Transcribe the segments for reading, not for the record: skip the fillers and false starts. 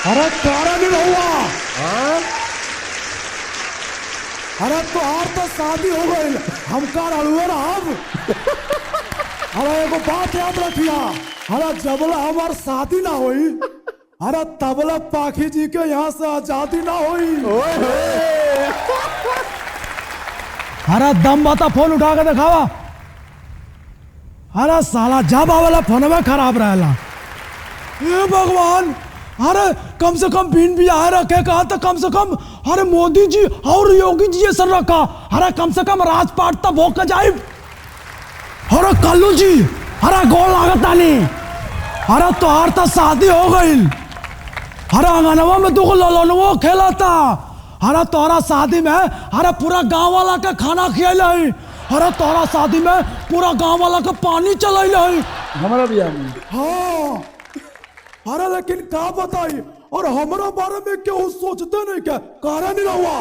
अरे कारण नहीं हुआ। हाँ अरे तोहार तो शादी हो गई, हम कार हलुए हम। अरे एगो बात याद रखिया, अरे जबला हमार शादी ना हुई, अरे तबला पाखी जी के यहाँ से आजादी ना हुई। अरे दम बता, फोन उठा के दिखावा। अरे साला जब वाला फोन में खराब रहेला। हे भगवान, अरे कम से कम बिन भी आए रखे कहा तो कम से कम, अरे मोदी जी और योगी जी ऐसा रखा, अरे कम से कम राजपाट तक भोग के जाए। अरे कल्लू जी, अरे गोल लागता नहीं, अरे तोहार तो शादी हो गई, अरे अंगनवा में तू ललनवो खेला था, अरे तोहरा शादी में अरे पूरा गांव वाला के खाना खियाल, अरे तोहरा शादी में पूरा गांव वाला के पानी चल हमारा भी आनी। हाँ, अरे लेकिन क्या बताई, और हमारा बारे में क्यों सोचते नहीं, क्या कारण नहीं हुआ।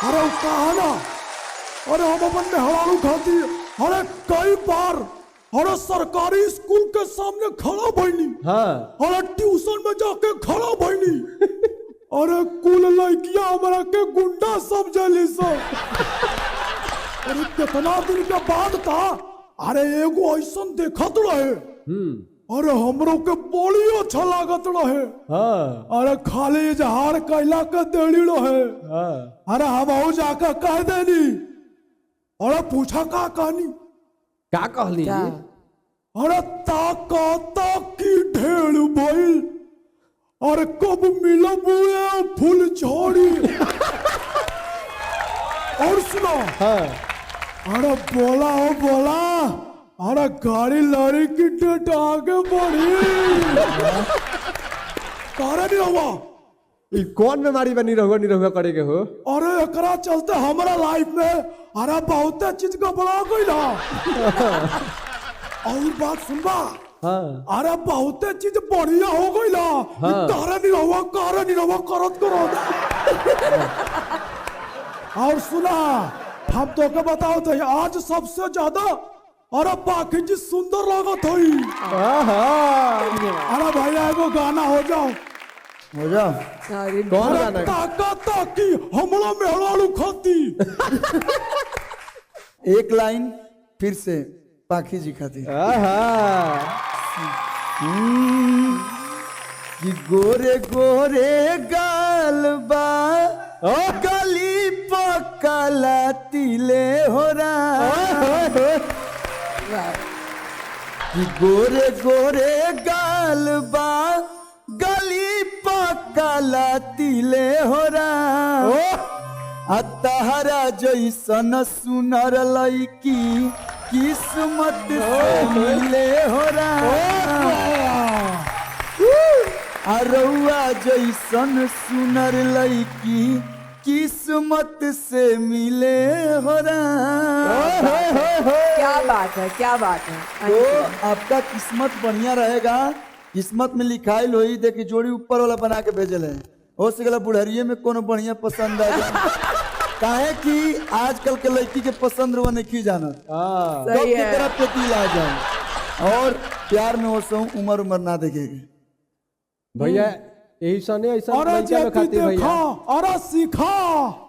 अरे वो कहा ना, अरे हम अपन में हड़ालू खाती, अरे कई बार अरे सरकारी स्कूल के सामने खड़ा बनी, हाँ अरे ट्यूशन में जाके खड़ा बनी, अरे कुल लड़कियां हमारा के गुंडा समझली सब। अरे कितना दिन के बाद था, अरे एगो ऐसा देखत रहे, अरे हमरो के बड़ी अच्छा लागत रहे। हाँ अरे खाली इजहार कैला के देली रहे। हाँ अरे हम जाकर कह देनी, अरे पूछा का कहानी, क्या कहली? अरे ताका की ढेर भइल, अरे कब मिलबुए फूल झड़ी। और सुनो, हाँ अरे बोला हो बोला, अरे गाड़ी लड़ी की डेट आगे बढ़ी। कारण नहीं हुआ। ई कौन बीमारी बनी निरहुआ करे के हो? अरे एकरा चलते हमारा लाइफ में अरे बहुत चीज का बड़ा गई ना। और बात सुनबा, हाँ अरे बहुत चीज बढ़िया हो गई ना। हाँ। कारण नहीं हुआ करत करो। और सुना, हम तो के बताओ तो आज सबसे ज्यादा अरे पाखी जी सुंदर लागत हुई। अरे भैया एगो गाना हो जाओ, हो जाओ। कौन गाना? ताका ताकी हमला में हड़ालू खाती। एक लाइन फिर से पाखी जी खाती। कि गोरे गोरे गाल बा गली पकला तिले हो कि गोरे गोरे गाल बा गली पकला तिले हो तहरा जैसन सुनर लईकी किस्मत से मिले हो अरुआ जैसन सुनर लईकी किस्मत से मिले हो क्या बात है, क्या बात है। तो आपका किस्मत बढ़िया रहेगा। किस्मत में लिखाइल होई, देखी जोड़ी ऊपर वाला बना के भेजल है, हो सकेला बुढ़ारिये में कोनो बढ़िया पसंद आ जाए। काहे कि आजकल के लड़की के पसंद वो नहीं जाना, सही है। तरफ पे दिल आ जाए। और प्यार में हो उम्र ना देखेगी भैया, यही सने ऐसा अरे लड़का जे लोग खातिर देखा, भैया। अरे सीखा।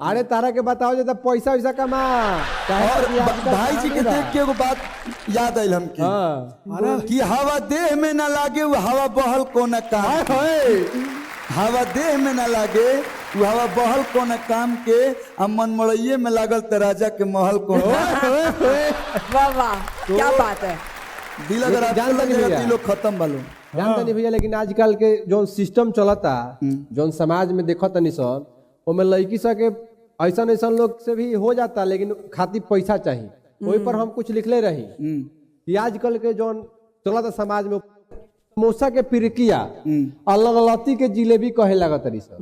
अरे तारा के बताओ जे पैसा वैसा कमा। और भाई जी के देख के एगो बात याद आइल हमके। हाँ कि हवा देह में ना लागे वो हवा बहल को न काम। हवा देह में ना लागे वो हवा बहल को न काम के, हम मन मड़इये में लागल त राजा के महल को। वाह वाह, क्या बात है। दिल अगर आपसे जान लग जाएगा भैया। दिलो खत्म बालो। जानता नहीं भैया, लेकिन आजकल के जो सिस्टम चलता, जो समाज में देखो तनी सन, ओमे लड़की सब के ऐसा ऐसा लोग से भी हो जाता, लेकिन खातिर पैसा चाहिए। वही पर हम कुछ लिखले रही कि आजकल के जो चलता समाज में, समोसा के पिरकिया अलग के जिलेबी कहे लगा तरी सन।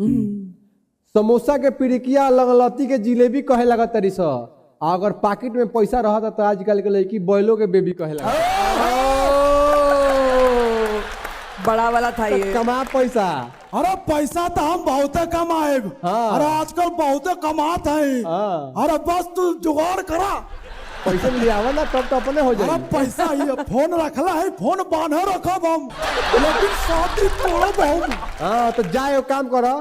समोसा के पिरकिया अलग के जिलेबी कहे लगा तरी सन। अगर पॉकेट में पैसा रहता तो आजकल के लड़की बैलो के बेबी कहे लगा। बड़ा वाला था ये। कमा पैसा। अरे पैसा तो हम बहुत कमाए। हाँ। अरे आजकल बहुत कमात है। हाँ। अरे बस तू जुगाड़ करा, पैसे ले आवा ना तब तो अपने हो अरे जाए। पैसा ही है, फोन रखला है, फोन बांधे रखब हम, लेकिन शादी तोड़ब हम। हाँ तो जाए काम करो,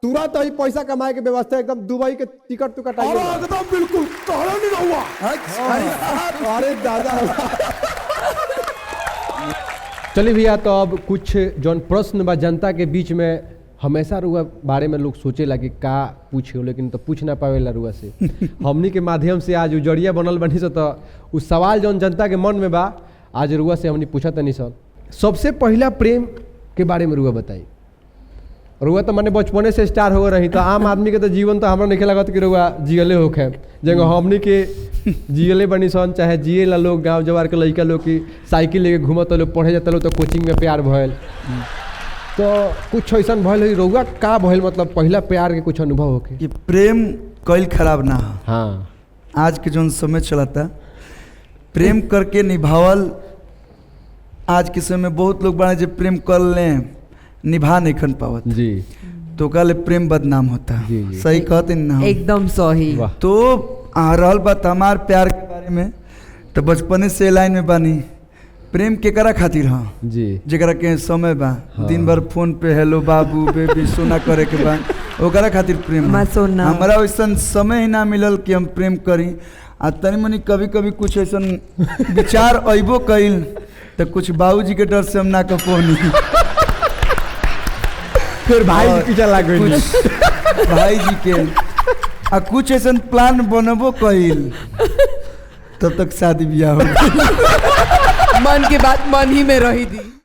तुरंत ही पैसा कमाए के व्यवस्था एकदम दुबई के टिकट तू अरे कटाइए। एकदम बिल्कुल कहला नहीं रहुआ। अरे दादा। चलिए भैया, तो अब कुछ जौन प्रश्न बा जनता के बीच में हमेशा रुआ बारे में लोग सोचेला कि का पूछे, लेकिन तो पूछ ना पावेला रुआ से। हमनी के माध्यम से आज उजड़िया बनल बनी से, तो उस सवाल जौन जनता के मन में बा आज रुआ से हमनी पूछा तनी सन। सबसे पहला प्रेम के बारे में रुआ बताई। रुआ तो मैंने बचपने से स्टार हो रही, तो आम आदमी के तो जीवन तो हमरा नहीं लगत कि रुआ जियले होखे, जगह हमनी के जियले बनी सन, चाहे जिए ला लोग गाँव जवार के लड़का लोग की साइकिल लेके घूमत लोग, पढ़े जाता लोग, तो कोचिंग में प्यार भयल। तो कुछ ऐसा भयल हुई रुआ का भयल, मतलब पहला प्यार के कुछ अनुभव होके? कि प्रेम कईल खराब ना हो। हाँ, आज के जो समय चलाता प्रेम करके निभावल, आज के समय में बहुत लोग बड़े जो प्रेम कर लें निभा नहीं कर पावत जी, तो कल प्रेम बदनाम होता। जी, जी। सही कहते ना हम। एकदम सही। वाह। तो आ रहल बात हमार प्यार के बारे में, तो बचपने से लाइन में बानी। प्रेम केकरा खातिर हाँ जी, जरा के समय बा, हाँ। दिन भर फोन पे हेलो बाबू बेबी सोना करे के बा, ओकरा खातिर प्रेम मैं सोना। हमारा वैसा समय ही ना मिलल कि हम प्रेम करी। आ तनी मनी कभी कभी कुछ ऐसा विचार अइबो कइल तो कुछ बाबूजी के डर से हम ना कर पौनी। फिर भाई जी पीछे लाग गई। कुछ भाई जी के आ कुछ ऐसा प्लान बनबो कइल, तब तक शादी ब्याह हो गई। मन की बात मन ही में रही थी।